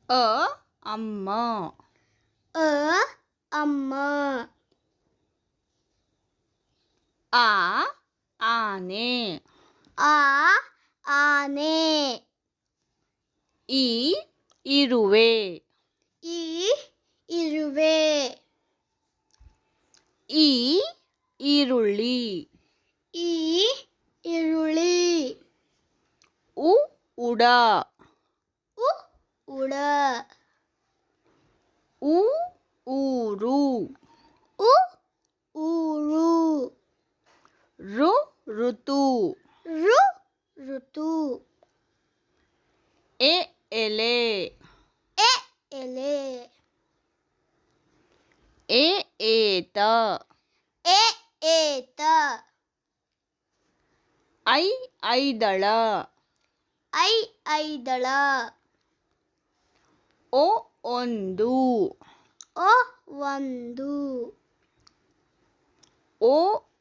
ಅ ಅಮ್ಮ. ಅ ಅಮ್ಮ. ಆ ಆನೆ. ಆ ಆನೆ. ಇ ಇರುವೆ. ಈ ಇರುವೆ. ಈ ಈರುಳ್ಳಿ. ಈ ಈರುಳ್ಳಿ. ಉ ಉಡ. ಉ ಉಡ. ಉ ಊರು. ಉ ಊರು. ಋ ಋತು. ಋ ಋತು. ಎ ಎಲೆ. ಎ ಎಲೆ. ಎ ಏತ. ಎ ಏತ. ಐ ಐದಳ. ಐ ಐದಳ. ಒ ಒಂದು. ಒ ಒಂದು. ಓ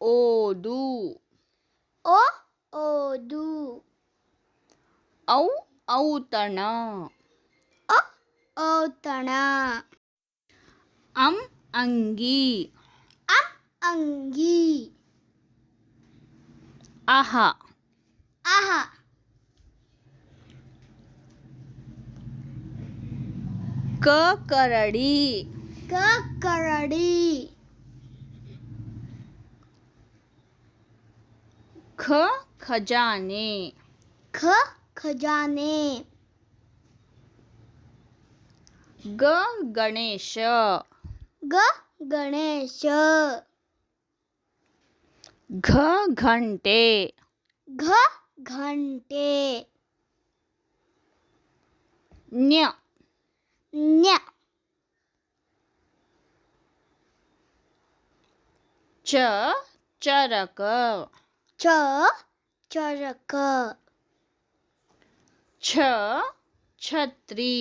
ಓದು. ಒ ಓದು. ಔ ಔತಣ. ಅ ಔತಣ. ಅಂ ಅಂಗಿ. ಅಂ ಅಂಗಿ. ಅಹ ಅಹ. ಕ ಕರಡಿ. ಕ ಕರಡಿ. ಖ ಖಜಾನೆ. ಖ ಖಜಾನೆ. ಗ ಗಣೇಶ. ಗ ಗಣೇಶ. ಘ ಘಂಟೆ. ಘ ಘಂಟೆ. ನ್ಯ ನ್ಯ. ಚ ಚರಕ. ಚ ಚರಕ. ಛ ಛತ್ರಿ.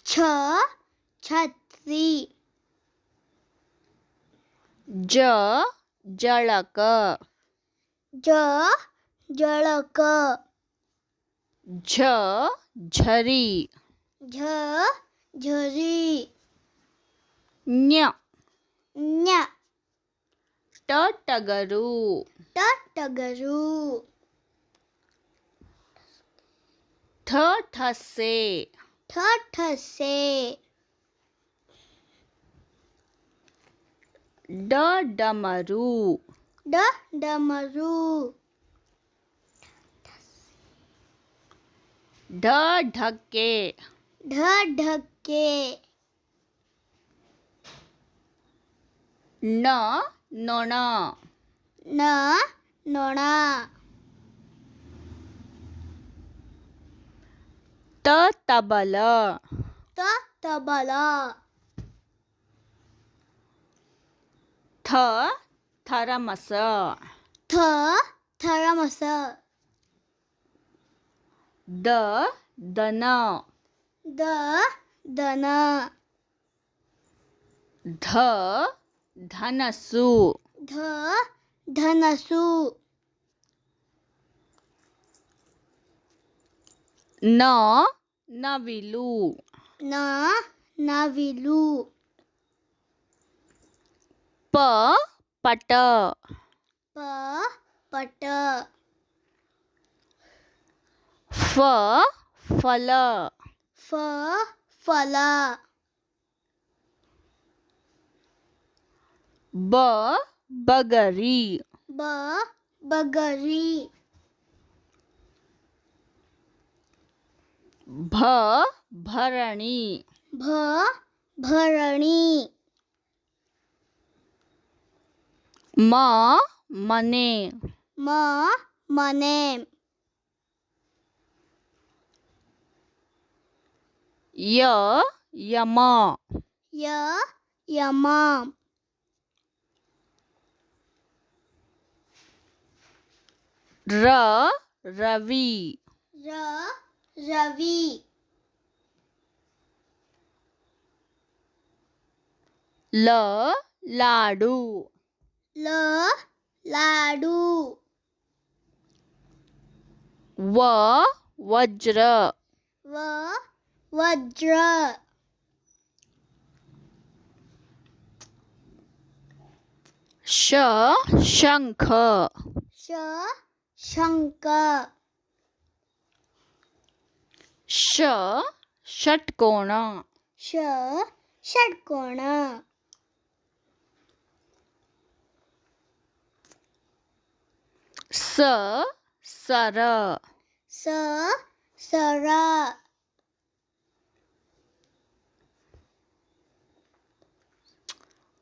ಛ ಛತ್ರಿ. ಜ ಜಳಕ. ಜ ಜಳಕ. ಝ ಝರಿ. ಝ ಝರಿ. ನ್ಯ ನ್ಯ. ಟ ಟಗರು. ಟ ಟಗರು. ಠ ಠಸೆ. ಠ ಠಸೆ. ಡ ಡಮರು. ಡ ಡಮರು. ಢ ಢಕ್ಕೆ. ಢ ಢಕ್ಕೆ. ಣ ನೊಣ. ನ ನೊಣ. ತ ತಬಲ. ತ ತಬಲ. ಥ ಥರಮಸ. ಥ ಥರಮಸ. ದ ದನ. ದ ದನ. ಧ ಧನಸ್ಸು. ಧ ಧನಸು. ನ ನವಿಲು. ನ ನವಿಲು. ಪ ಪಟ. ಪ ಪಟ. ಫ ಫಲ. ಫ ಫಲ. ಬ ಬಗರಿ. ಬ ಬಗರಿ. ಭ ಭರಣಿ. ಭ ಭರಣಿ. ಮ ಮನೆ. ಮ ಮನೆ. ಯ ಯಮ. ಯ ಯಮ. ರ ರವಿ. ರ ರವಿ. ಲ ಲಾಡು. ಲ ಲಾಡು. ವ ವಜ್ರ. ವ ವಜ್ರ. ವಜ್ರ ಶ ಶಂಖ ಶ ಶಂಕ ಶ ಷಟ್ಕೋಣ ಶ ಷಟ್ಕೋಣ ಸ ಸರ ಸ ಸರ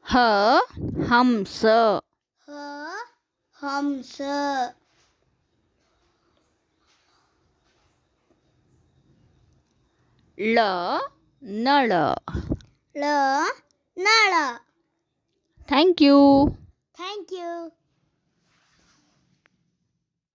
ಹ ಹಂಸ ಹ ಹಂಸ ಳ ನಳ ಳ ನಳ ಥ್ಯಾಂಕ್ ಯು ಥ್ಯಾಂಕ್ ಯು